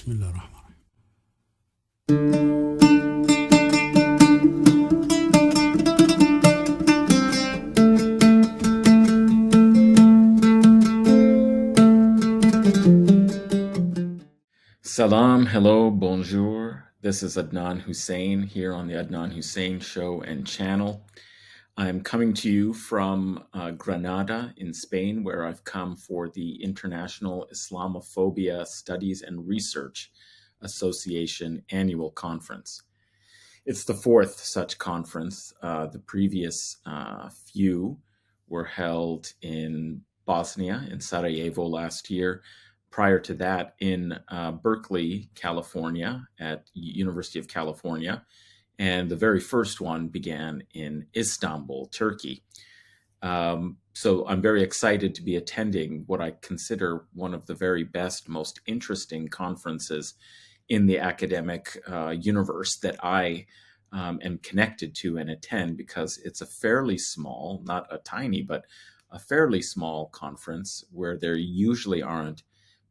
بسم الله الرحمن الرحيم. Salam, hello, bonjour. This is Adnan Hussein here on the Adnan Hussein Show and channel. I'm coming to you from Granada in Spain, where I've come for the International Islamophobia Studies and Research Association annual conference. It's the fourth such conference. The previous few were held in Bosnia, in Sarajevo last year. Prior to that, in Berkeley, California, at University of California. And the very first one began in Istanbul, Turkey. So I'm very excited to be attending what I consider one of the very best, most interesting conferences in the academic universe that I am connected to and attend, because it's a fairly small, not a tiny, but a fairly small conference where there usually aren't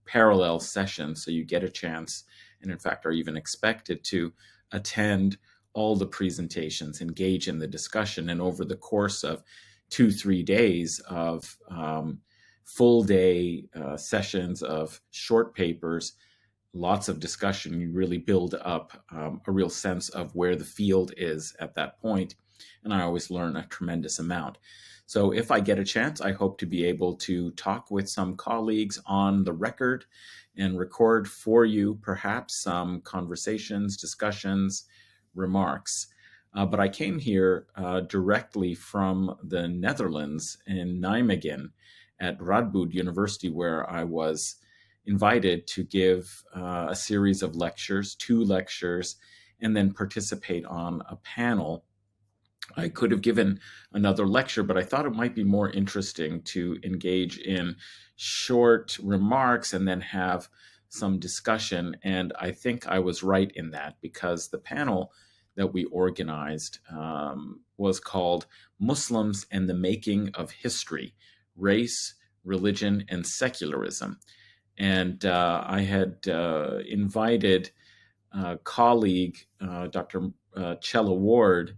parallel sessions. So you get a chance, and in fact are even expected to attend all the presentations, engage in the discussion, and over the course of 2-3 days of full day sessions of short papers, lots of discussion, you really build up a real sense of where the field is at that point. And I always learn a tremendous amount. So if I get a chance, I hope to be able to talk with some colleagues on the record and record for you perhaps some conversations, discussions, remarks. But I came here directly from the Netherlands in Nijmegen at Radboud University, where I was invited to give a series of lectures, 2 lectures, and then participate on a panel. I could have given another lecture, but I thought it might be more interesting to engage in short remarks and then have some discussion. And I think I was right in that, because the panel that we organized was called Muslims and the Making of History, Race, Religion, and Secularism. And I had invited a colleague, Dr. Chella Ward,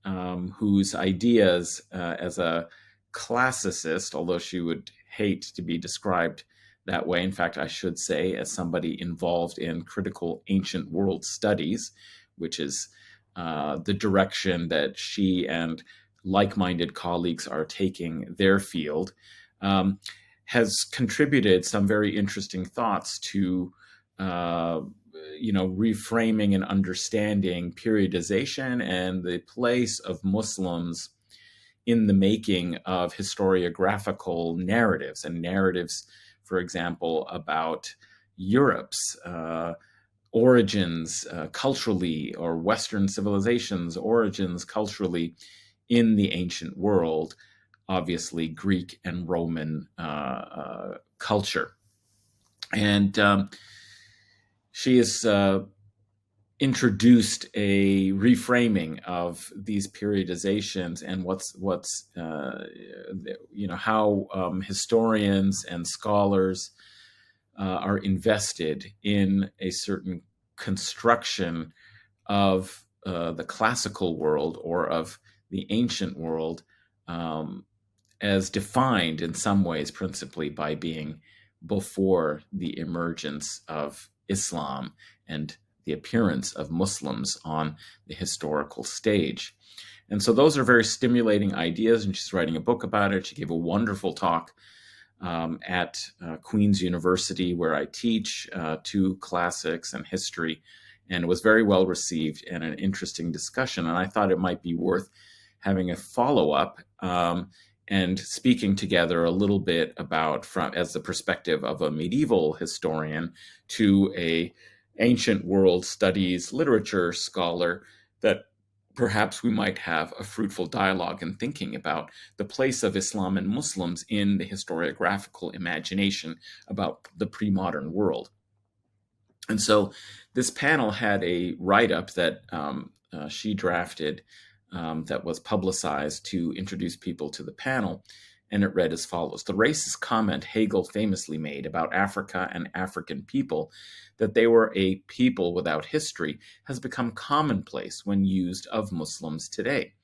whose ideas as a classicist, although she would hate to be described that way. In fact, I should say as somebody involved in critical ancient world studies, which is the direction that she and like-minded colleagues are taking their field, has contributed some very interesting thoughts to reframing and understanding periodization and the place of Muslims in the making of historiographical narratives, and narratives, for example, about Europe's origins culturally, or Western civilization's origins culturally in the ancient world, obviously Greek and Roman culture. And she has introduced a reframing of these periodizations and how historians and scholars are invested in a certain construction of the classical world, or of the ancient world, as defined in some ways principally by being before the emergence of Islam and the appearance of Muslims on the historical stage. And so those are very stimulating ideas, and she's writing a book about it. She gave a wonderful talk at Queen's University, where I teach 2 classics and history, and it was very well received and an interesting discussion. And I thought it might be worth having a follow-up and speaking together a little bit about, from as the perspective of a medieval historian to a ancient world studies literature scholar, that perhaps we might have a fruitful dialogue in thinking about the place of Islam and Muslims in the historiographical imagination about the pre-modern world. And so this panel had a write-up that she drafted that was publicized to introduce people to the panel. And it read as follows: the racist comment Hegel famously made about Africa and African people, that they were a people without history, has become commonplace when used of Muslims today.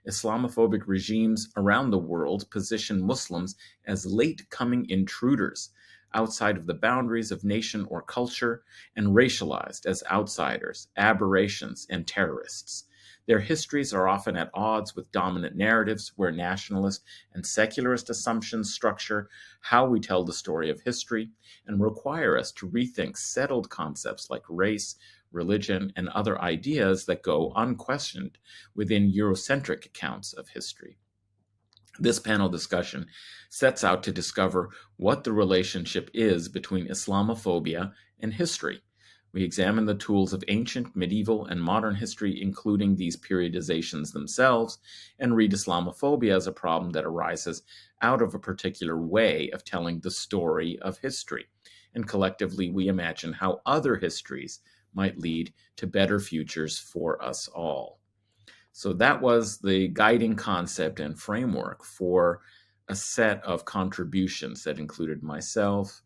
Islamophobic regimes around the world position Muslims as late-coming intruders, outside of the boundaries of nation or culture, and racialized as outsiders, aberrations, and terrorists. Their histories are often at odds with dominant narratives where nationalist and secularist assumptions structure how we tell the story of history and require us to rethink settled concepts like race, religion, and other ideas that go unquestioned within Eurocentric accounts of history. This panel discussion sets out to discover what the relationship is between Islamophobia and history. We examine the tools of ancient, medieval, and modern history, including these periodizations themselves, and read Islamophobia as a problem that arises out of a particular way of telling the story of history. And collectively, we imagine how other histories might lead to better futures for us all. So that was the guiding concept and framework for a set of contributions that included myself,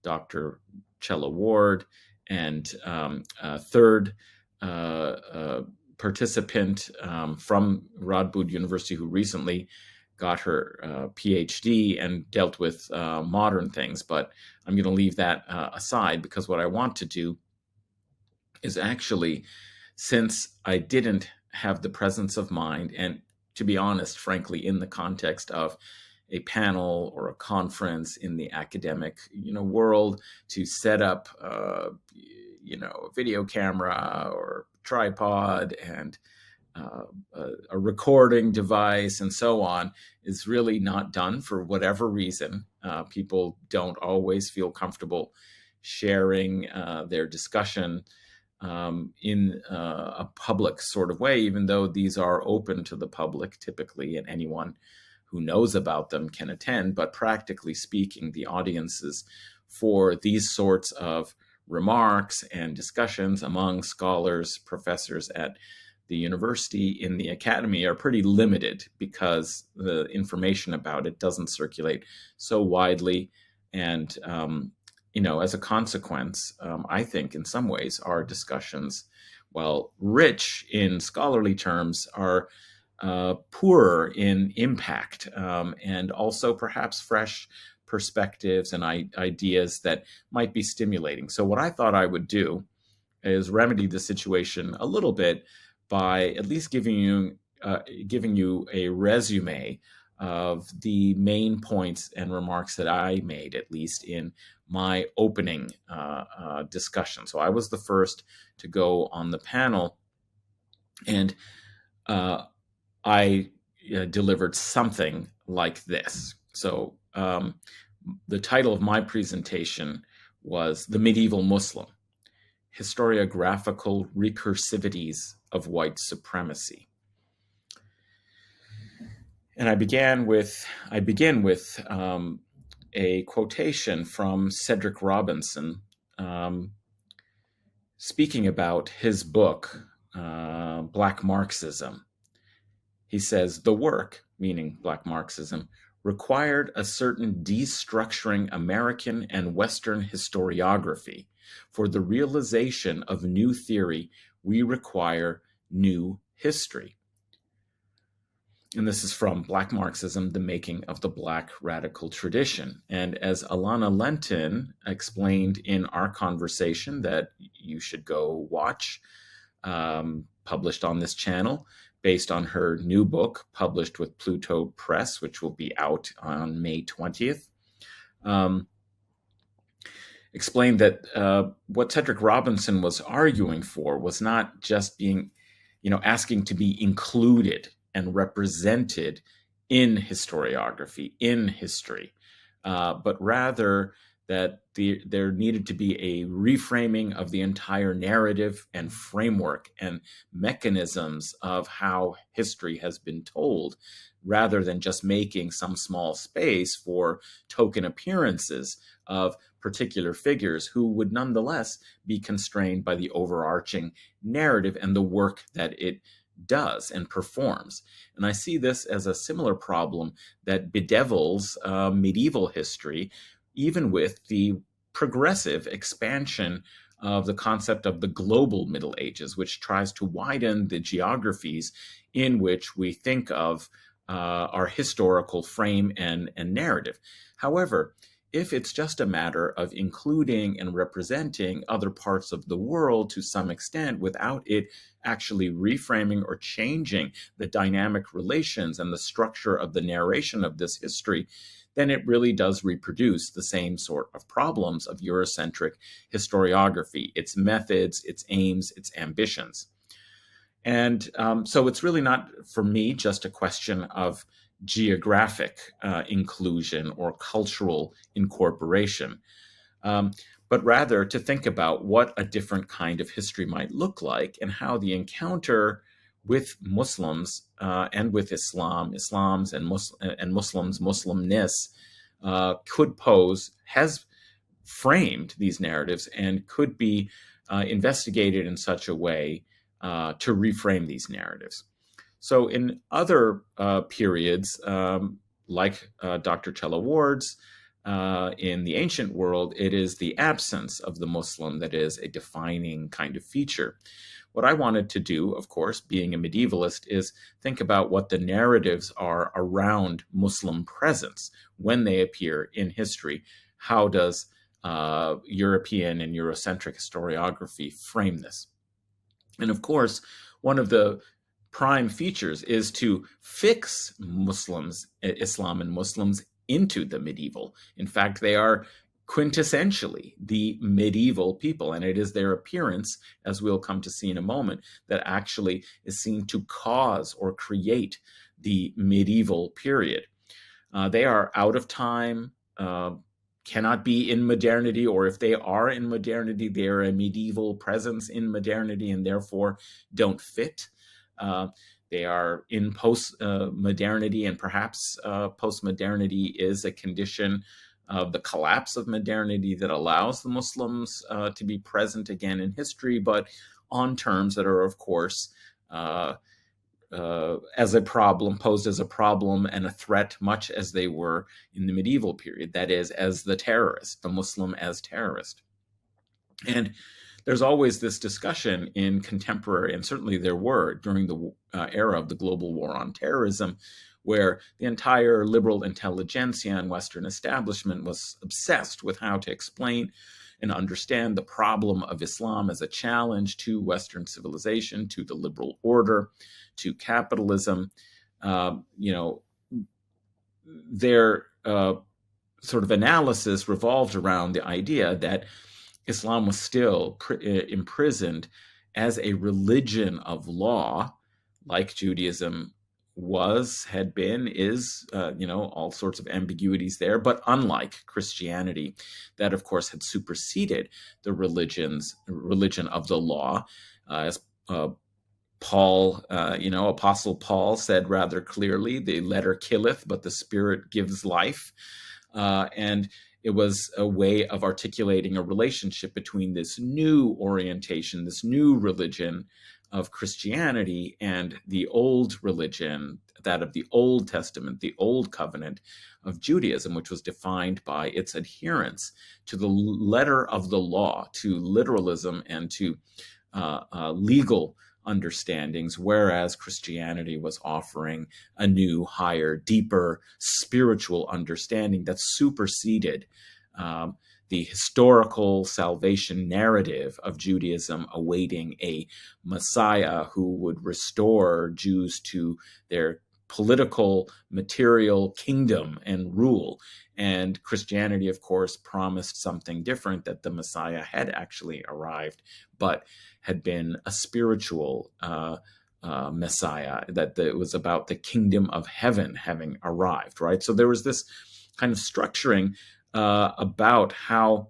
Dr. Chella Ward, and a third participant from Radboud University who recently got her PhD and dealt with modern things. But I'm going to leave that aside, because what I want to do is actually, since I didn't have the presence of mind, and to be honest, frankly, in the context of a panel or a conference in the academic world, to set up a video camera or tripod and a recording device and so on is really not done for whatever reason. People don't always feel comfortable sharing their discussion in a public sort of way, even though these are open to the public typically, and anyone who knows about them can attend. But practically speaking, the audiences for these sorts of remarks and discussions among scholars, professors at the university, in the academy, are pretty limited because the information about it doesn't circulate so widely. And as a consequence, I think in some ways our discussions, while rich in scholarly terms, are poorer in impact, and also perhaps fresh perspectives and ideas that might be stimulating. So what I thought I would do is remedy the situation a little bit by at least giving you a resume of the main points and remarks that I made, at least in my opening discussion. So I was the first to go on the panel, and I delivered something like this. So the title of my presentation was "The Medieval Muslim: Historiographical Recursivities of White Supremacy." And I begin with a quotation from Cedric Robinson, speaking about his book, Black Marxism. He says, "The work," meaning Black Marxism, "required a certain destructuring American and Western historiography. For the realization of new theory, we require new history." And this is from Black Marxism, The Making of the Black Radical Tradition. And as Alana Lentin explained in our conversation that you should go watch, published on this channel, based on her new book, published with Pluto Press, which will be out on May 20th, explained that what Cedric Robinson was arguing for was not just being, asking to be included and represented in historiography, in history, but rather that there needed to be a reframing of the entire narrative and framework and mechanisms of how history has been told, rather than just making some small space for token appearances of particular figures who would nonetheless be constrained by the overarching narrative and the work that it does and performs. And I see this as a similar problem that bedevils medieval history, even with the progressive expansion of the concept of the global Middle Ages, which tries to widen the geographies in which we think of our historical frame and narrative. However, if it's just a matter of including and representing other parts of the world to some extent without it actually reframing or changing the dynamic relations and the structure of the narration of this history, then it really does reproduce the same sort of problems of Eurocentric historiography, its methods, its aims, its ambitions. And so it's really not, for me, just a question of geographic inclusion or cultural incorporation, but rather to think about what a different kind of history might look like and how the encounter with Muslims and with Islams and Muslims, Muslimness could pose, has framed these narratives and could be investigated in such a way to reframe these narratives. So in other periods, like Dr. Chella Ward's, in the ancient world, it is the absence of the Muslim that is a defining kind of feature. What I wanted to do, of course, being a medievalist, is think about what the narratives are around Muslim presence when they appear in history. How does European and Eurocentric historiography frame this? And of course, one of the prime features is to fix Muslims, Islam and Muslims into the medieval. In fact, they are quintessentially the medieval people, and it is their appearance, as we'll come to see in a moment, that actually is seen to cause or create the medieval period. They are out of time, cannot be in modernity, or if they are in modernity, they are a medieval presence in modernity and therefore don't fit. They are in post-modernity, and perhaps post-modernity is a condition of the collapse of modernity that allows the Muslims to be present again in history, but on terms that are, of course, as a problem, posed as a problem and a threat, much as they were in the medieval period, that is, as the terrorist, the Muslim as terrorist. And there's always this discussion in contemporary, and certainly there were during the era of the global war on terrorism, where the entire liberal intelligentsia and Western establishment was obsessed with how to explain and understand the problem of Islam as a challenge to Western civilization, to the liberal order, to capitalism. Their sort of analysis revolved around the idea that Islam was still imprisoned as a religion of law, like Judaism had been, is, all sorts of ambiguities there, but unlike Christianity, that of course had superseded the religion of the law, as Paul, Apostle Paul said rather clearly, the letter killeth, but the spirit gives life. And it was a way of articulating a relationship between this new orientation, this new religion of Christianity, and the old religion, that of the Old Testament, the Old Covenant of Judaism, which was defined by its adherence to the letter of the law, to literalism and to legal understandings, whereas Christianity was offering a new, higher, deeper spiritual understanding that superseded the historical salvation narrative of Judaism, awaiting a Messiah who would restore Jews to their political, material kingdom and rule. And Christianity, of course, promised something different, that the Messiah had actually arrived, but had been a spiritual Messiah, that it was about the kingdom of heaven having arrived, right? So there was this kind of structuring about how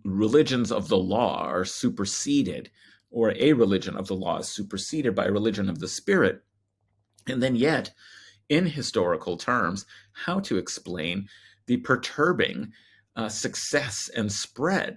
religions of the law are superseded, or a religion of the law is superseded by a religion of the spirit. And then yet, in historical terms, how to explain the perturbing success and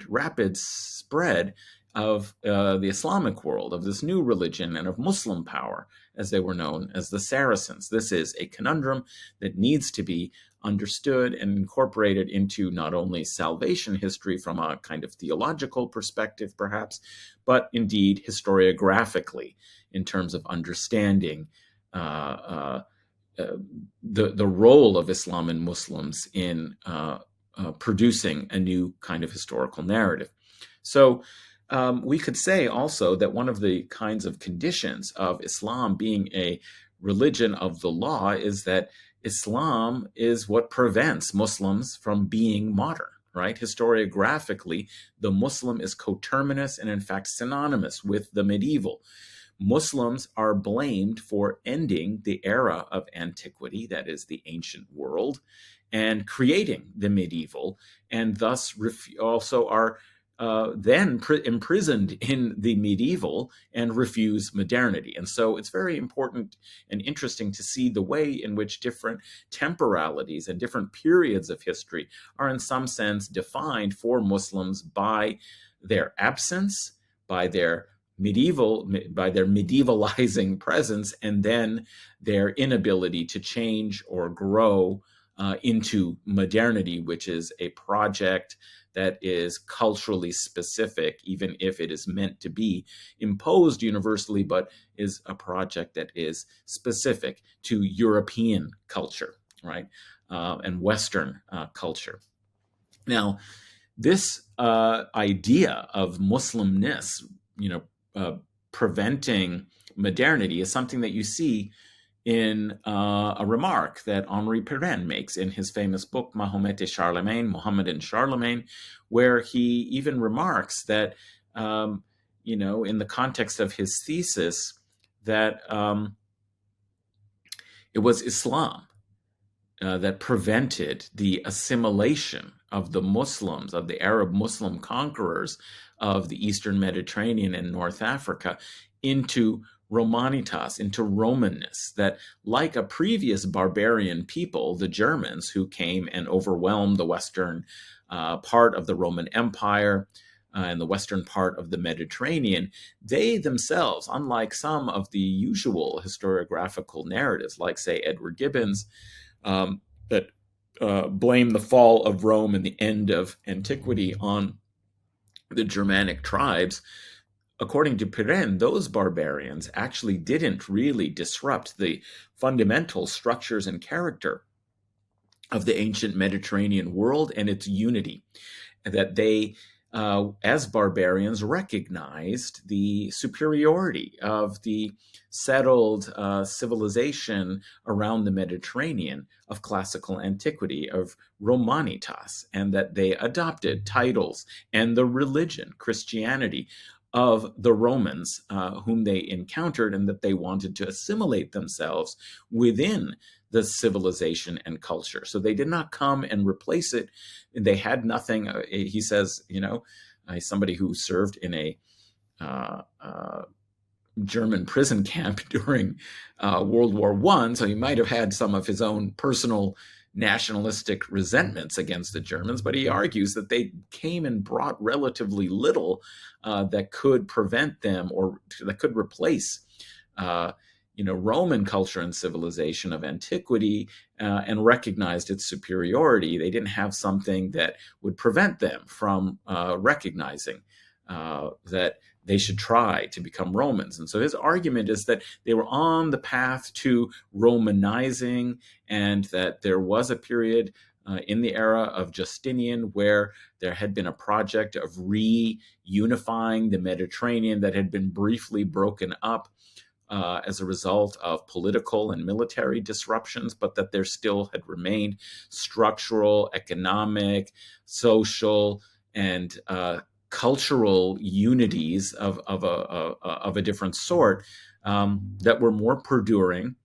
rapid spread, of the Islamic world, of this new religion, and of Muslim power, as they were known as the Saracens. This is a conundrum that needs to be understood and incorporated into not only salvation history from a kind of theological perspective, perhaps, but indeed historiographically in terms of understanding the role of Islam and Muslims in producing a new kind of historical narrative. So we could say also that one of the kinds of conditions of Islam being a religion of the law is that Islam is what prevents Muslims from being modern, right? Historiographically, the Muslim is coterminous and in fact synonymous with the medieval. Muslims are blamed for ending the era of antiquity, that is the ancient world, and creating the medieval, and thus also are then imprisoned in the medieval and refuse modernity. And so it's very important and interesting to see the way in which different temporalities and different periods of history are in some sense defined for Muslims by their absence, by their medievalizing presence, and then their inability to change or grow into modernity, which is a project that is culturally specific, even if it is meant to be imposed universally, but is a project that is specific to European culture, right, and Western culture. Now, this idea of Muslimness, preventing modernity, is something that you see in a remark that Henri Pirenne makes in his famous book, Mahomet et Charlemagne, Muhammad and Charlemagne, where he even remarks that, in the context of his thesis, that it was Islam that prevented the assimilation of the Muslims, of the Arab Muslim conquerors of the Eastern Mediterranean and North Africa, into Romanitas, into Romanness, that like a previous barbarian people, the Germans, who came and overwhelmed the western part of the Roman Empire and the western part of the Mediterranean, they themselves, unlike some of the usual historiographical narratives, like, say, Edward Gibbon's, that blame the fall of Rome and the end of antiquity on the Germanic tribes. According to Pirenne, those barbarians actually didn't really disrupt the fundamental structures and character of the ancient Mediterranean world and its unity, that they, as barbarians, recognized the superiority of the settled civilization around the Mediterranean of classical antiquity, of Romanitas, and that they adopted titles and the religion, Christianity, of the Romans whom they encountered, and that they wanted to assimilate themselves within the civilization and culture. So they did not come and replace it. They had nothing. He says, somebody who served in a German prison camp during World War I, so he might have had some of his own personal nationalistic resentments against the Germans, but he argues that they came and brought relatively little that could prevent them, or that could replace Roman culture and civilization of antiquity, and recognized its superiority. They didn't have something that would prevent them from recognizing that they should try to become Romans. And so his argument is that they were on the path to Romanizing, and that there was a period in the era of Justinian where there had been a project of reunifying the Mediterranean that had been briefly broken up as a result of political and military disruptions, but that there still had remained structural, economic, social, and cultural unities of a different sort that were more perduring,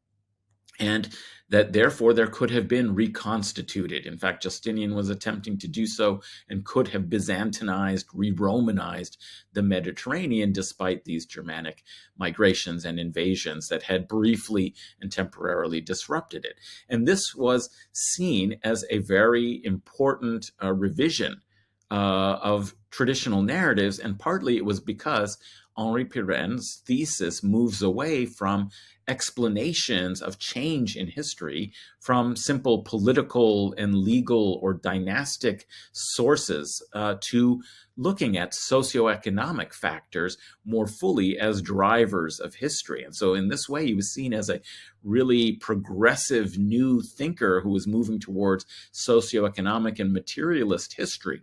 and that therefore there could have been reconstituted. In fact, Justinian was attempting to do so and could have Byzantinized, re-Romanized the Mediterranean, despite these Germanic migrations and invasions that had briefly and temporarily disrupted it. And this was seen as a very important revision of traditional narratives, and partly it was because Henri Pirren's thesis moves away from explanations of change in history from simple political and legal or dynastic sources to looking at socioeconomic factors more fully as drivers of history. And so in this way, he was seen as a really progressive new thinker who was moving towards socioeconomic and materialist history.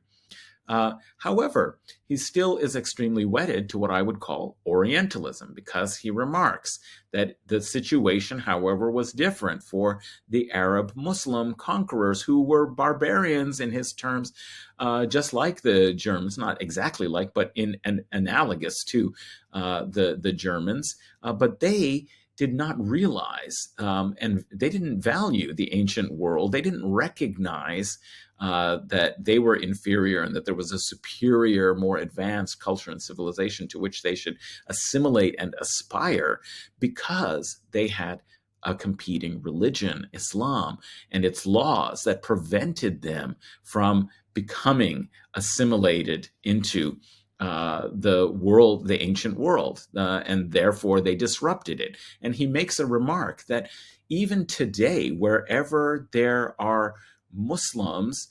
However, he still is extremely wedded to what I would call Orientalism, because he remarks that the situation, however, was different for the Arab Muslim conquerors, who were barbarians in his terms, just like the Germans, not exactly like, but analogous to the Germans. But they did not realize and they didn't value the ancient world. They didn't recognize that they were inferior and that there was a superior, more advanced culture and civilization to which they should assimilate and aspire, because they had a competing religion, Islam, and its laws that prevented them from becoming assimilated into the world, the ancient world, and therefore they disrupted it. And he makes a remark that even today, wherever there are Muslims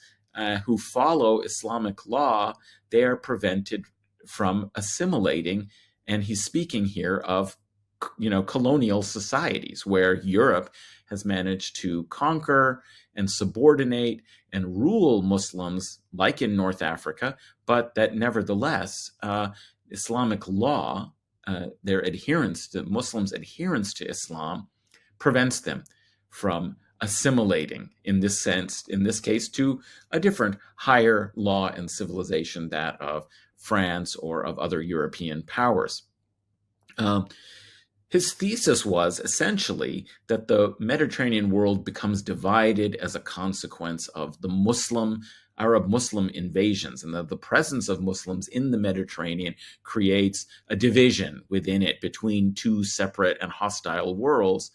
who follow Islamic law, they are prevented from assimilating. And he's speaking here of, colonial societies where Europe has managed to conquer and subordinate and rule Muslims, like in North Africa, but that nevertheless, Islamic law, Muslims' adherence to Islam, prevents them from assimilating, in this case, to a different higher law and civilization, that of France or of other European powers. His thesis was essentially that the Mediterranean world becomes divided as a consequence of the Arab Muslim invasions, and that the presence of Muslims in the Mediterranean creates a division within it between two separate and hostile worlds,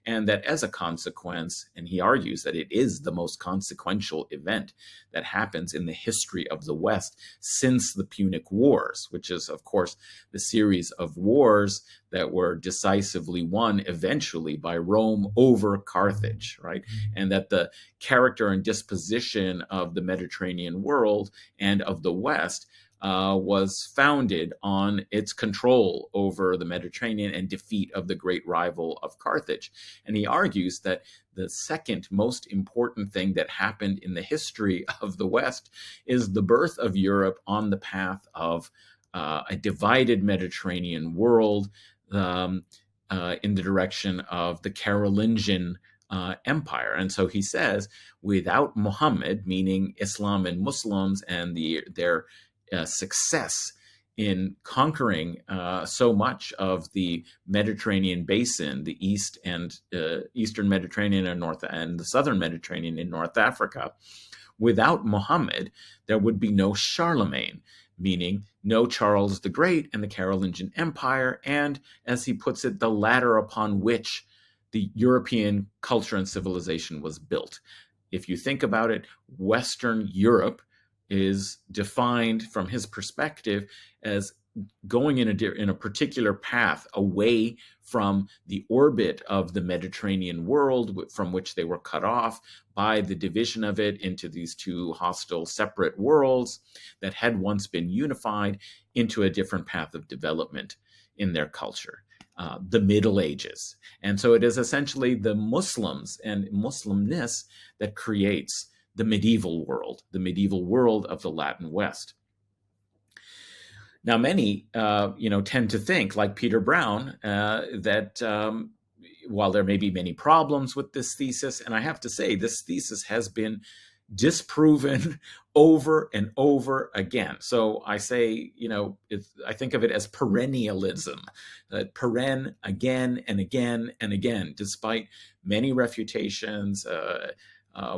and that as a consequence, and he argues that it is the most consequential event that happens in the history of the West since the Punic Wars, which is, of course, the series of wars that were decisively won eventually by Rome over Carthage, right? And that the character and disposition of the Mediterranean world and of the West was founded on its control over the Mediterranean and defeat of the great rival of Carthage. And he argues that the second most important thing that happened in the history of the West is the birth of Europe on the path of a divided Mediterranean world in the direction of the Carolingian empire. And so he says, without Muhammad, meaning Islam and Muslims and their success in conquering so much of the Mediterranean basin, the Eastern Mediterranean and the Southern Mediterranean in North Africa, without Muhammad, there would be no Charlemagne, meaning no Charles the Great and the Carolingian Empire, and, as he puts it, the ladder upon which the European culture and civilization was built. If you think about it, Western Europe is defined from his perspective as going in a particular path away from the orbit of the Mediterranean world, from which they were cut off by the division of it into these two hostile separate worlds that had once been unified into a different path of development in their culture, the Middle Ages. And so it is essentially the Muslims and Muslimness that creates the medieval world of the Latin West. Now, many, tend to think, like Peter Brown, that while there may be many problems with this thesis, and I have to say, this thesis has been disproven over and over again. So I say, I think of it as perennialism, paren again and again and again, despite many refutations,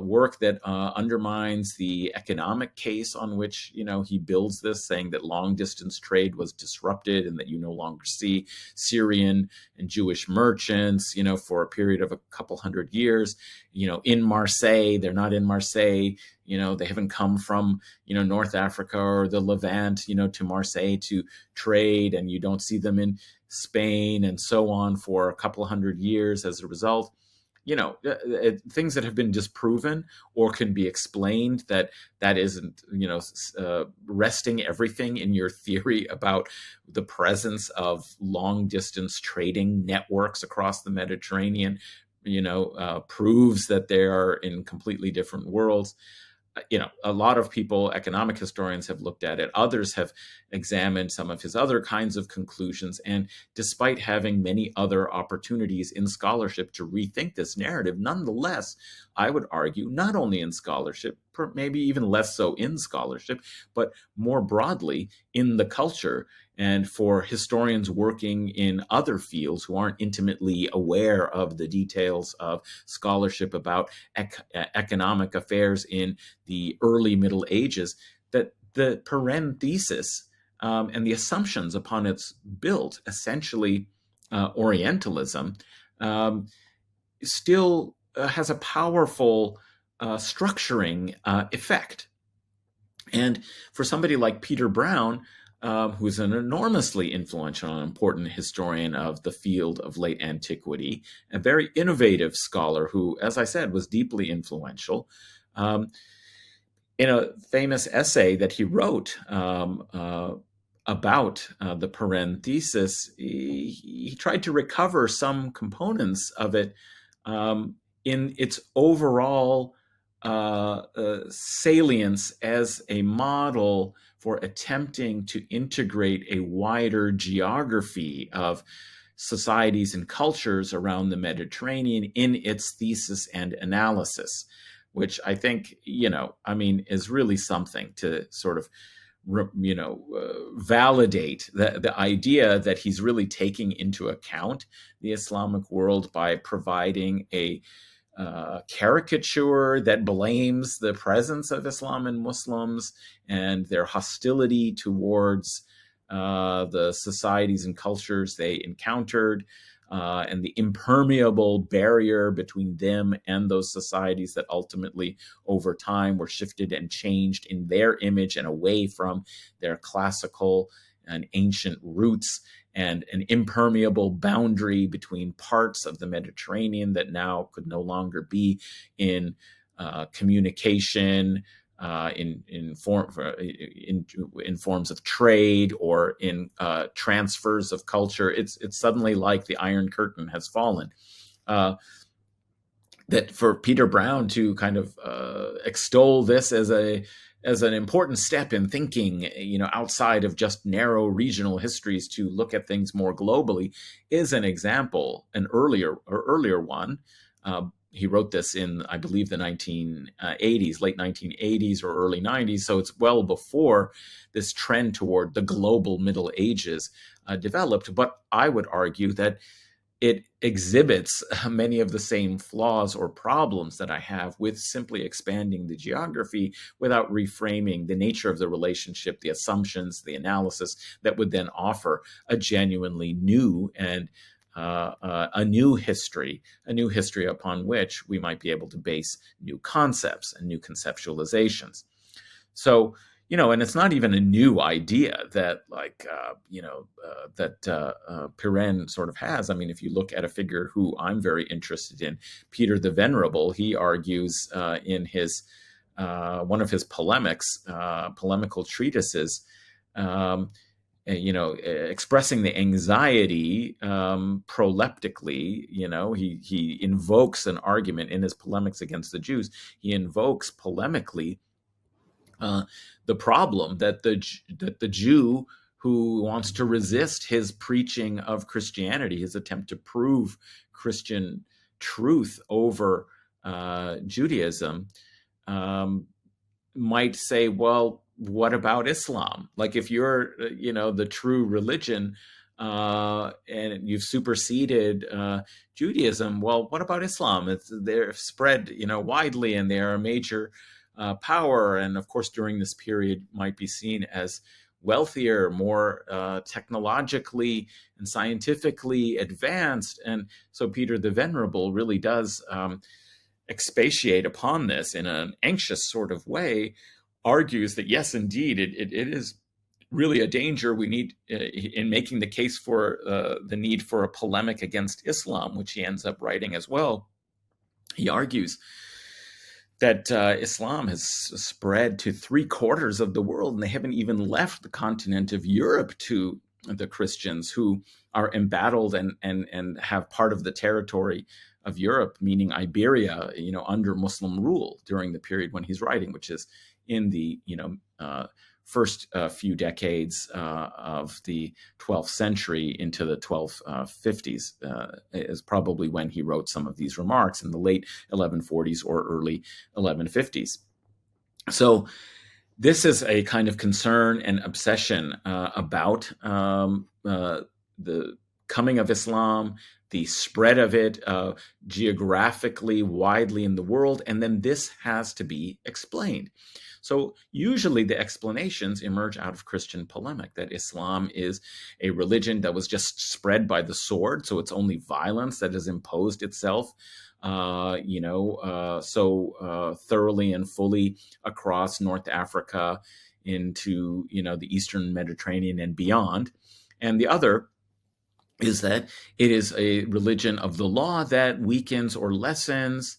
work that undermines the economic case on which, he builds this, saying that long distance trade was disrupted and that you no longer see Syrian and Jewish merchants, for a period of a couple hundred years, in Marseille. They're not in Marseille, They haven't come from, North Africa or the Levant, to Marseille to trade, and you don't see them in Spain and so on for a couple of hundred years as a result. Things that have been disproven or can be explained, that isn't, resting everything in your theory about the presence of long distance trading networks across the Mediterranean, proves that they are in completely different worlds. A lot of people, economic historians, have looked at it. Others have examined some of his other kinds of conclusions. And despite having many other opportunities in scholarship to rethink this narrative, nonetheless, I would argue, not only in scholarship, maybe even less so in scholarship, but more broadly in the culture, and for historians working in other fields who aren't intimately aware of the details of scholarship about economic affairs in the early Middle Ages, that the Perrin thesis and the assumptions upon it's built, essentially Orientalism, still has a powerful structuring effect. And for somebody like Peter Brown, who's an enormously influential and important historian of the field of late antiquity, a very innovative scholar who, as I said, was deeply influential. In a famous essay that he wrote about the Perrin thesis, he tried to recover some components of it in its overall salience as a model for attempting to integrate a wider geography of societies and cultures around the Mediterranean in its thesis and analysis, which I think, is really something to sort of, validate the idea that he's really taking into account the Islamic world by providing a caricature that blames the presence of Islam and Muslims and their hostility towards the societies and cultures they encountered, and the impermeable barrier between them and those societies that ultimately, over time, were shifted and changed in their image and away from their classical and ancient roots, and an impermeable boundary between parts of the Mediterranean that now could no longer be in communication, in forms of trade, or in transfers of culture. It's suddenly like the Iron Curtain has fallen. That for Peter Brown to kind of extol this as an important step in thinking, outside of just narrow regional histories, to look at things more globally, is an example, an earlier one. He wrote this in, I believe, the 1980s, late 1980s or early 90s. So it's well before this trend toward the global Middle Ages developed. But I would argue that it exhibits many of the same flaws or problems that I have with simply expanding the geography without reframing the nature of the relationship, the assumptions, the analysis that would then offer a genuinely new and a new history upon which we might be able to base new concepts and new conceptualizations. So, and it's not even a new idea that, Perrin sort of has. I mean, if you look at a figure who I'm very interested in, Peter the Venerable, he argues in his one of his polemical treatises, expressing the anxiety proleptically. He invokes an argument in his polemics against the Jews. He invokes polemically the problem that the Jew who wants to resist his preaching of Christianity, his attempt to prove Christian truth over Judaism, might say, well, what about Islam? Like, if you're, the true religion, and you've superseded Judaism, well, what about Islam? They're spread, widely, and they are a major power, and of course during this period might be seen as wealthier, more technologically and scientifically advanced. And so Peter the Venerable really does expatiate upon this in an anxious sort of way, argues that yes, indeed, it is really a danger. We need, in making the case for the need for a polemic against Islam, which he ends up writing as well, he argues that Islam has spread to 3/4 of the world, and they haven't even left the continent of Europe to the Christians who are embattled and have part of the territory of Europe, meaning Iberia, under Muslim rule during the period when he's writing, which is in the first few decades of the 12th century into the 1250s is probably when he wrote some of these remarks, in the late 1140s or early 1150s. So this is a kind of concern and obsession about the coming of Islam, the spread of it geographically widely in the world, and then this has to be explained. So usually the explanations emerge out of Christian polemic, that Islam is a religion that was just spread by the sword, so it's only violence that has imposed itself so thoroughly and fully across North Africa into, the Eastern Mediterranean and beyond. And the other is that it is a religion of the law that weakens or lessens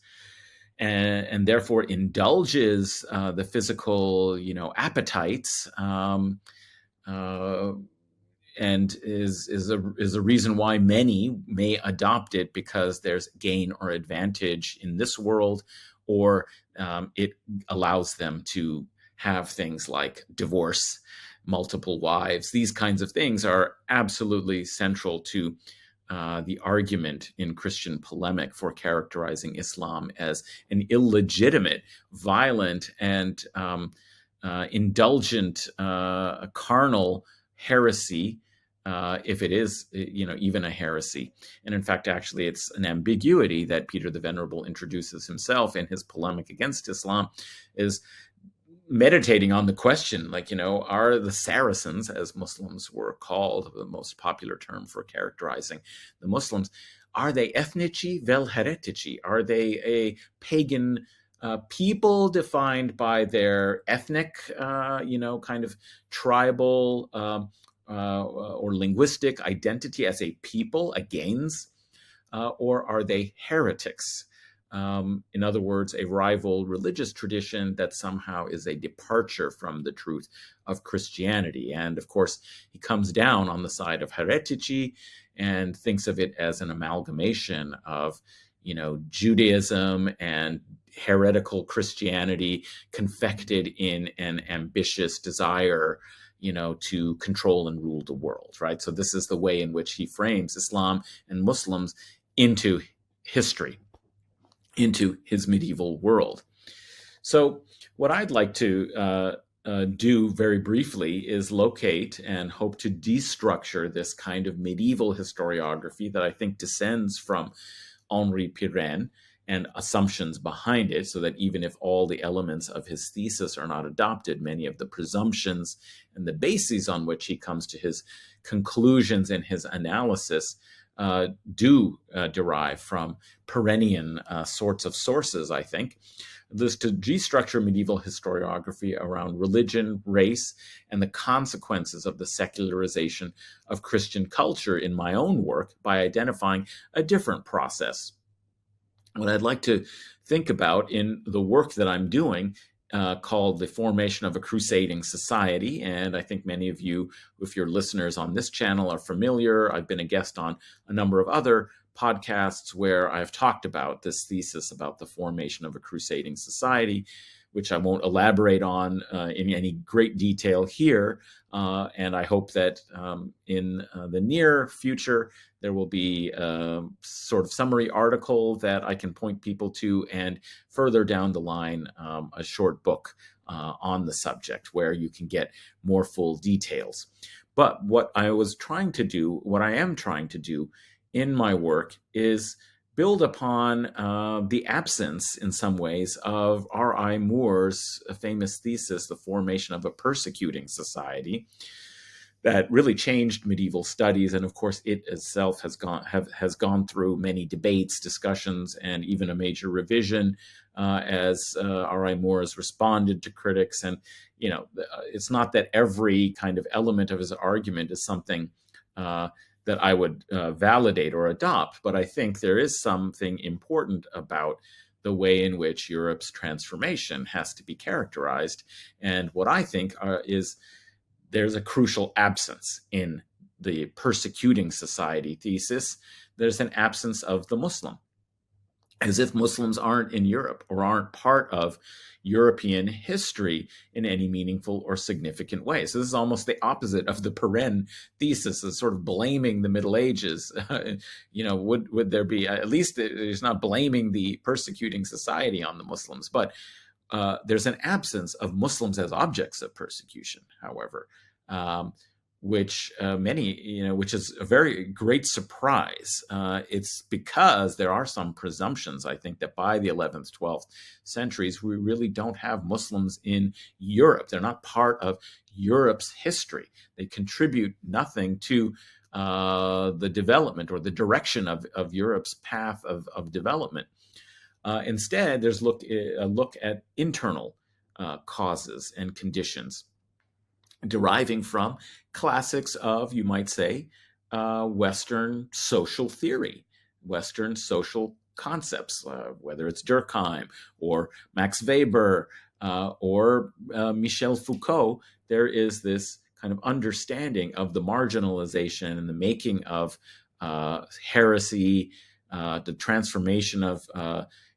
and therefore indulges the physical, appetites, and is a reason why many may adopt it, because there's gain or advantage in this world, or it allows them to have things like divorce, multiple wives. These kinds of things are absolutely central to the argument in Christian polemic for characterizing Islam as an illegitimate, violent, and indulgent, carnal heresy, if it is, even a heresy. And in fact, actually, it's an ambiguity that Peter the Venerable introduces himself in his polemic against Islam, is meditating on the question, are the Saracens, as Muslims were called, the most popular term for characterizing the Muslims, are they ethnici vel heretici? Are they a pagan people defined by their ethnic, kind of tribal or linguistic identity as a people, a gens, or are they heretics? In other words, a rival religious tradition that somehow is a departure from the truth of Christianity. And of course, he comes down on the side of heretici and thinks of it as an amalgamation of, Judaism and heretical Christianity confected in an ambitious desire, to control and rule the world, right? So this is the way in which he frames Islam and Muslims into history, into his medieval world. So what I'd like to do very briefly is locate and hope to destructure this kind of medieval historiography that I think descends from Henri Pirenne and assumptions behind it, so that even if all the elements of his thesis are not adopted, many of the presumptions and the bases on which he comes to his conclusions and his analysis do derive from Pirennean sorts of sources, I think. This to destructure medieval historiography around religion, race, and the consequences of the secularization of Christian culture in my own work by identifying a different process. What I'd like to think about in the work that I'm doing, called the formation of a Crysading Society. And I think many of you, if you're listeners on this channel, are familiar. I've been a guest on a number of other podcasts where I've talked about this thesis about the formation of a Crysading Society, which I won't elaborate on in any great detail here. And I hope that in the near future, there will be a sort of summary article that I can point people to, and further down the line, a short book on the subject where you can get more full details. But what I am trying to do in my work is build upon the absence, in some ways, of R.I. Moore's famous thesis, the formation of a persecuting society, that really changed medieval studies. And of course, it itself has gone through many debates, discussions, and even a major revision as R.I. Moore has responded to critics. And it's not that every kind of element of his argument is something that I would validate or adopt, but I think there is something important about the way in which Europe's transformation has to be characterized. And what I think is there's a crucial absence in the persecuting society thesis. There's an absence of the Muslim, as if Muslims aren't in Europe or aren't part of European history in any meaningful or significant way. So this is almost the opposite of the Paren thesis, of sort of blaming the Middle Ages. Would there be, at least it's not blaming the persecuting society on the Muslims, but there's an absence of Muslims as objects of persecution, however, which which is a very great surprise. It's because there are some presumptions, I think, that by the 11th, 12th centuries, we really don't have Muslims in Europe. They're not part of Europe's history. They contribute nothing to the development or the direction of Europe's path of development. Instead, there's a look at internal causes and conditions deriving from classics of, you might say, Western social theory, Western social concepts, whether it's Durkheim or Max Weber or Michel Foucault. There is this kind of understanding of the marginalization and the making of heresy, the transformation of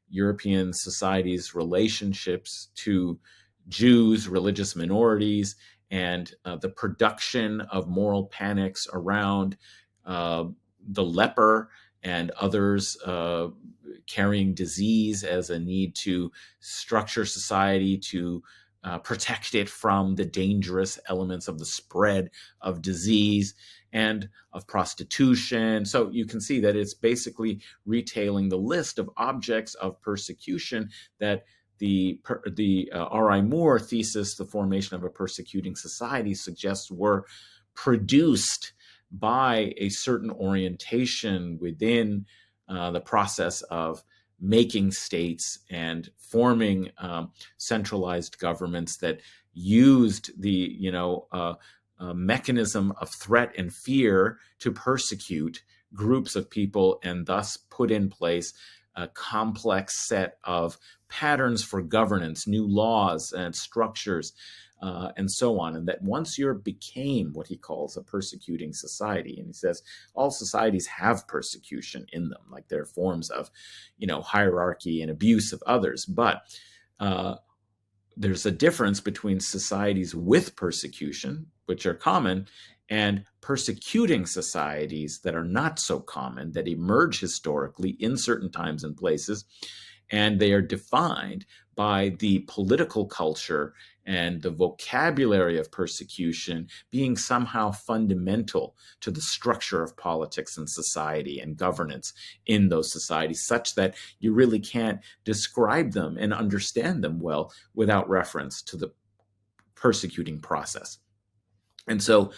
European society's relationships to Jews, religious minorities, and the production of moral panics around the leper and others carrying disease as a need to structure society to protect it from the dangerous elements of the spread of disease and of prostitution. So you can see that it's basically retailing the list of objects of persecution that the R.I. Moore thesis, the formation of a persecuting society, suggests were produced by a certain orientation within the process of making states and forming centralized governments that used the mechanism of threat and fear to persecute groups of people, and thus put in place a complex set of patterns for governance, new laws and structures, and so on. And that once Europe became what he calls a persecuting society, and he says all societies have persecution in them, like they're forms of, hierarchy and abuse of others. But there's a difference between societies with persecution, which are common, and persecuting societies that are not so common, that emerge historically in certain times and places, and they are defined by the political culture and the vocabulary of persecution being somehow fundamental to the structure of politics and society and governance in those societies, such that you really can't describe them and understand them well without reference to the persecuting process. And so,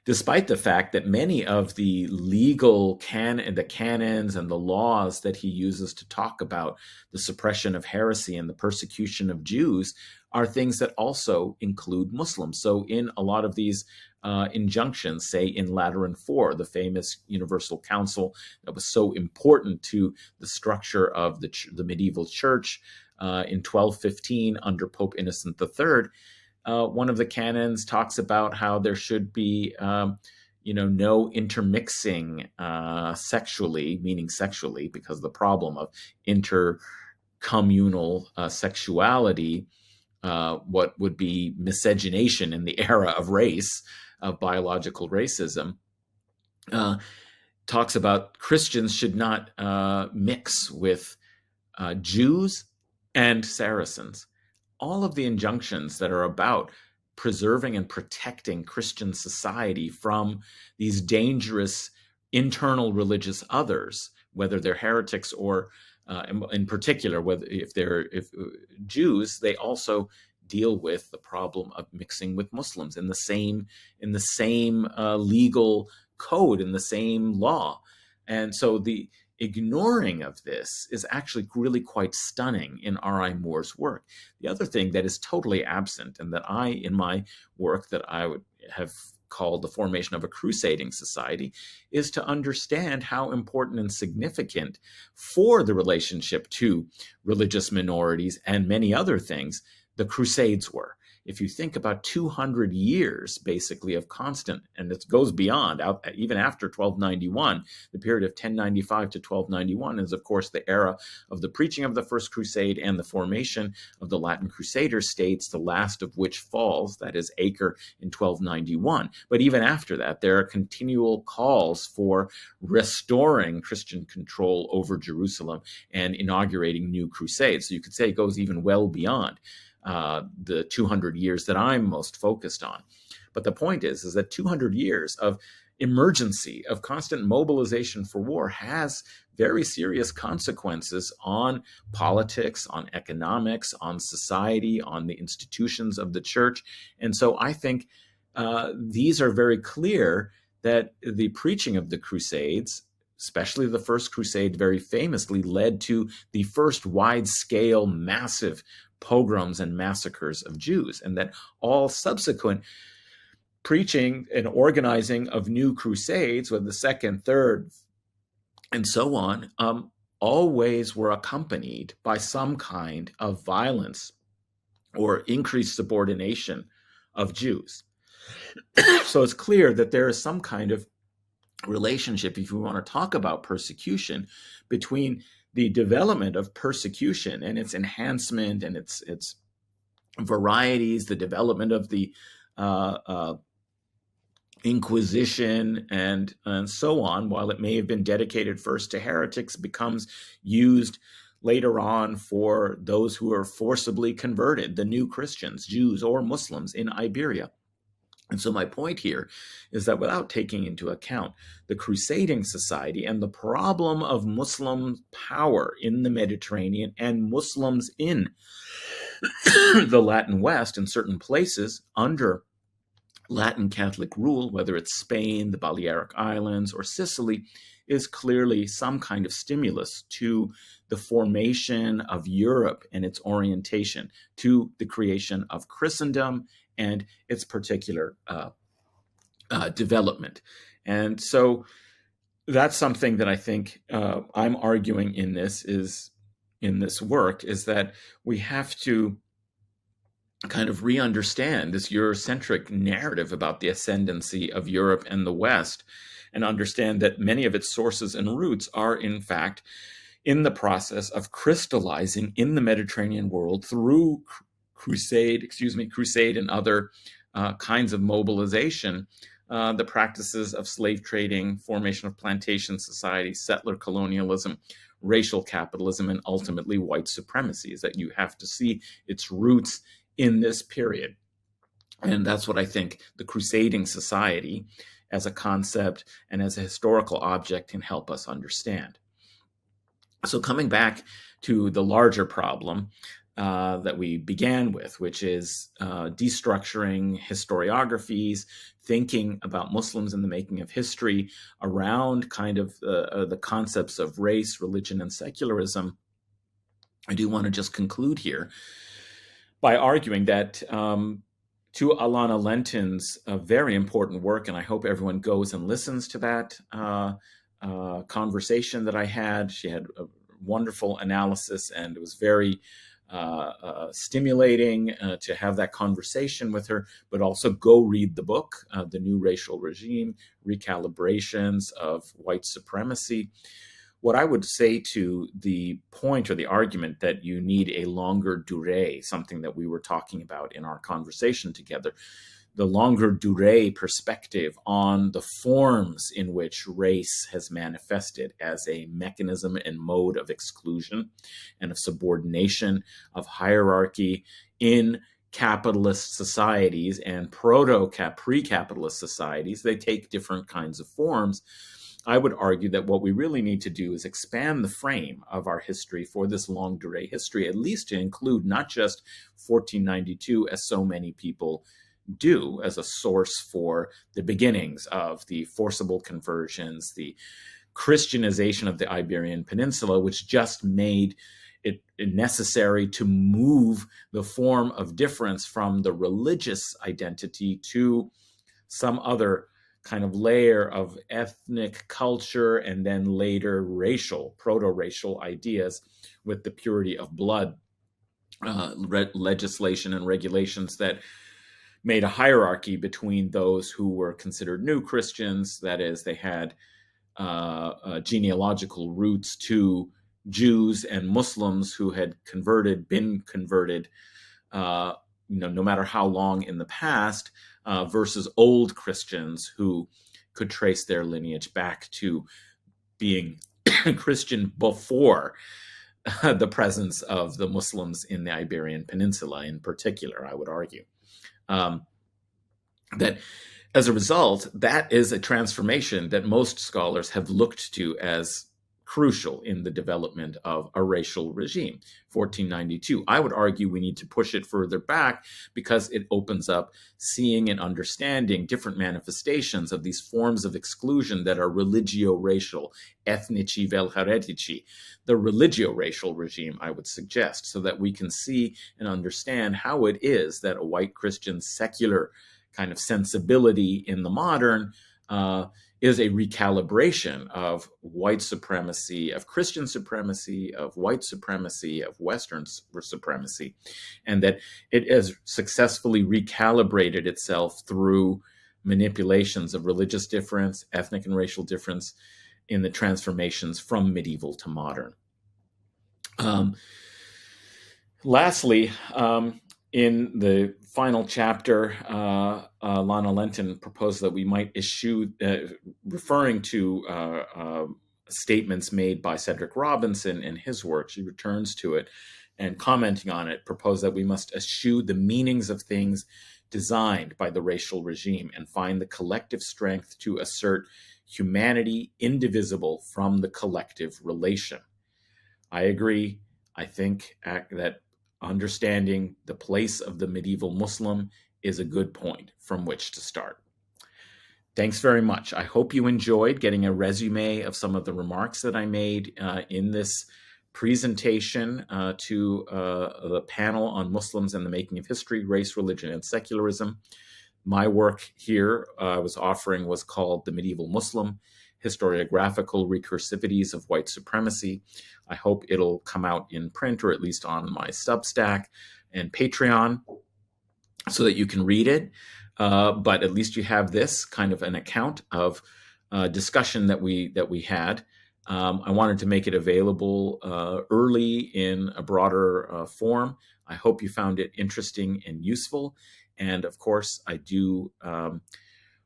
despite the fact that many of the legal canons and the laws that he uses to talk about the suppression of heresy and the persecution of Jews are things that also include Muslims. So in a lot of these injunctions, say in Lateran IV, the famous Universal Council that was so important to the structure of the medieval church in 1215 under Pope Innocent III, one of the canons talks about how there should be, no intermixing sexually, meaning sexually, because the problem of intercommunal sexuality, what would be miscegenation in the era of race, of biological racism, talks about Christians should not mix with Jews and Saracens. All of the injunctions that are about preserving and protecting Christian society from these dangerous internal religious others, whether they're heretics or, in particular, if Jews, they also deal with the problem of mixing with Muslims in the same legal code, in the same law. And so the ignoring of this is actually really quite stunning in R.I. Moore's work. The other thing that is totally absent, and that in my work that I would have called the formation of a Crysading Society, is to understand how important and significant for the relationship to religious minorities and many other things the Crusades were. If you think about 200 years, basically, of constant, and it goes beyond, even after 1291, the period of 1095 to 1291 is, of course, the era of the preaching of the First Crusade and the formation of the Latin Crusader states, the last of which falls, that is Acre, in 1291. But even after that, there are continual calls for restoring Christian control over Jerusalem and inaugurating new crusades. So you could say it goes even well beyond the 200 years that I'm most focused on. But the point is that 200 years of emergency, of constant mobilization for war, has very serious consequences on politics, on economics, on society, on the institutions of the church. And so I think these are very clear that the preaching of the Crusades, especially the First Crusade, very famously led to the first wide-scale, massive pogroms and massacres of Jews, and that all subsequent preaching and organizing of new crusades, with the second, third, and so on, always were accompanied by some kind of violence or increased subordination of Jews. So it's clear that there is some kind of relationship, if we want to talk about persecution, between the development of persecution and its enhancement and its varieties, the development of the Inquisition and so on, while it may have been dedicated first to heretics, becomes used later on for those who are forcibly converted, the new Christians, Jews or Muslims in Iberia. And so my point here is that without taking into account the Crysading Society and the problem of Muslim power in the Mediterranean and Muslims in the Latin West in certain places under Latin Catholic rule, whether it's Spain, the Balearic Islands, or Sicily, is clearly some kind of stimulus to the formation of Europe and its orientation to the creation of Christendom and its particular development. And so that's something that I think I'm arguing in this work, is that we have to kind of re-understand this Eurocentric narrative about the ascendancy of Europe and the West, and understand that many of its sources and roots are, in fact, in the process of crystallizing in the Mediterranean world through crusade and other kinds of mobilization, the practices of slave trading, formation of plantation societies, settler colonialism, racial capitalism, and ultimately white supremacy, is that you have to see its roots in this period. And that's what I think the Crysading Society as a concept and as a historical object can help us understand. So coming back to the larger problem that we began with, which is destructuring historiographies, thinking about Muslims in the making of history around kind of the concepts of race, religion, and secularism, I do want to just conclude here by arguing that to Alana Lentin's very important work, and I hope everyone goes and listens to that conversation that I had. She had a wonderful analysis, and it was very stimulating to have that conversation with her, but also go read the book, The New Racial Regime, Recalibrations of White Supremacy. What I would say to the point or the argument that you need a longer durée, something that we were talking about in our conversation together, the longer durée perspective on the forms in which race has manifested as a mechanism and mode of exclusion and of subordination, of hierarchy in capitalist societies and pre-capitalist societies. They take different kinds of forms. I would argue that what we really need to do is expand the frame of our history for this longue durée history, at least to include not just 1492, as so many people do, as a source for the beginnings of the forcible conversions, the Christianization of the Iberian Peninsula, which just made it necessary to move the form of difference from the religious identity to some other kind of layer of ethnic culture and then later racial, proto-racial ideas with the purity of blood legislation and regulations that made a hierarchy between those who were considered new Christians, that is, they had genealogical roots to Jews and Muslims who had been converted, no matter how long in the past, versus old Christians who could trace their lineage back to being Christian before the presence of the Muslims in the Iberian Peninsula in particular, I would argue. That as a result, that is a transformation that most scholars have looked to as crucial in the development of a racial regime, 1492. I would argue we need to push it further back because it opens up seeing and understanding different manifestations of these forms of exclusion that are religio-racial, ethnici vel heretici, the religio-racial regime, I would suggest, so that we can see and understand how it is that a white Christian secular kind of sensibility in the modern is a recalibration of white supremacy, of Christian supremacy, of white supremacy, of Western supremacy, and that it has successfully recalibrated itself through manipulations of religious difference, ethnic and racial difference in the transformations from medieval to modern. Lastly, in the final chapter, Lana Lenton proposed that we might issue, referring to statements made by Cedric Robinson in his work, she returns to it and commenting on it, proposed that we must eschew the meanings of things designed by the racial regime and find the collective strength to assert humanity indivisible from the collective relation. I agree. I think that understanding the place of the medieval Muslim is a good point from which to start. Thanks very much. I hope you enjoyed getting a resume of some of the remarks that I made in this presentation to the panel on Muslims and the Making of History, Race, Religion, and Secularism. My work here I was offering was called The Medieval Muslim, Historiographical Recursivities of White Supremacy. I hope it'll come out in print, or at least on my Substack and Patreon, so that you can read it. But at least you have this kind of an account of discussion that we had. I wanted to make it available early in a broader form. I hope you found it interesting and useful. And of course, I do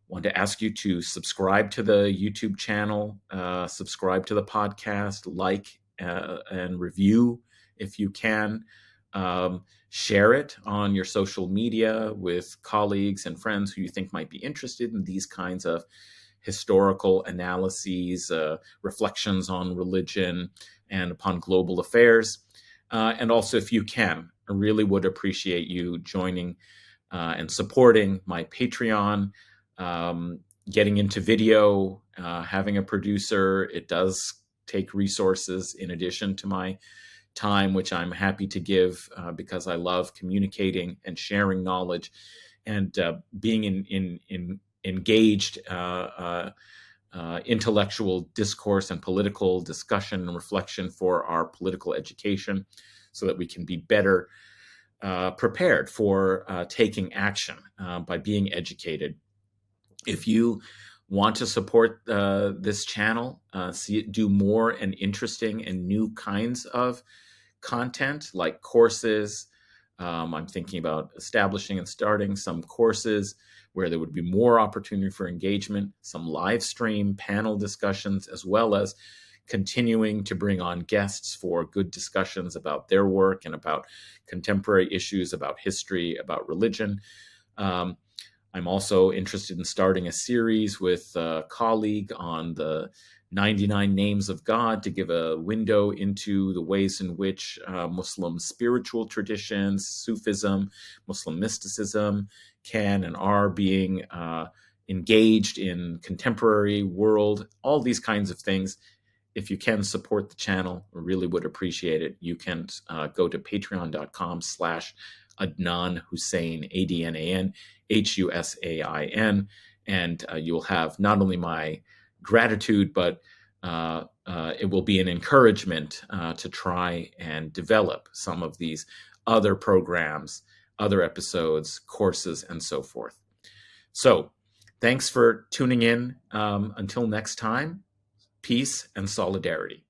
want to ask you to subscribe to the YouTube channel, subscribe to the podcast, like and review if you can. Share it on your social media with colleagues and friends who you think might be interested in these kinds of historical analyses, reflections on religion and upon global affairs. And also, if you can, I really would appreciate you joining and supporting my Patreon, getting into video, having a producer. It does take resources in addition to my time, which I'm happy to give because I love communicating and sharing knowledge and being in engaged intellectual discourse and political discussion and reflection for our political education, so that we can be better prepared for taking action by being educated. If you want to support this channel, see it do more and interesting and new kinds of content like courses. I'm thinking about establishing and starting some courses where there would be more opportunity for engagement, some live stream panel discussions, as well as continuing to bring on guests for good discussions about their work and about contemporary issues, about history, about religion. I'm also interested in starting a series with a colleague on the 99 names of God to give a window into the ways in which Muslim spiritual traditions, Sufism, Muslim mysticism can and are being engaged in contemporary world, all these kinds of things. If you can support the channel, I really would appreciate it. You can go to patreon.com/Adnan Hussain, Adnan Husain, and you'll have not only my gratitude, but it will be an encouragement to try and develop some of these other programs, other episodes, courses, and so forth. So thanks for tuning in. Until next time, peace and solidarity.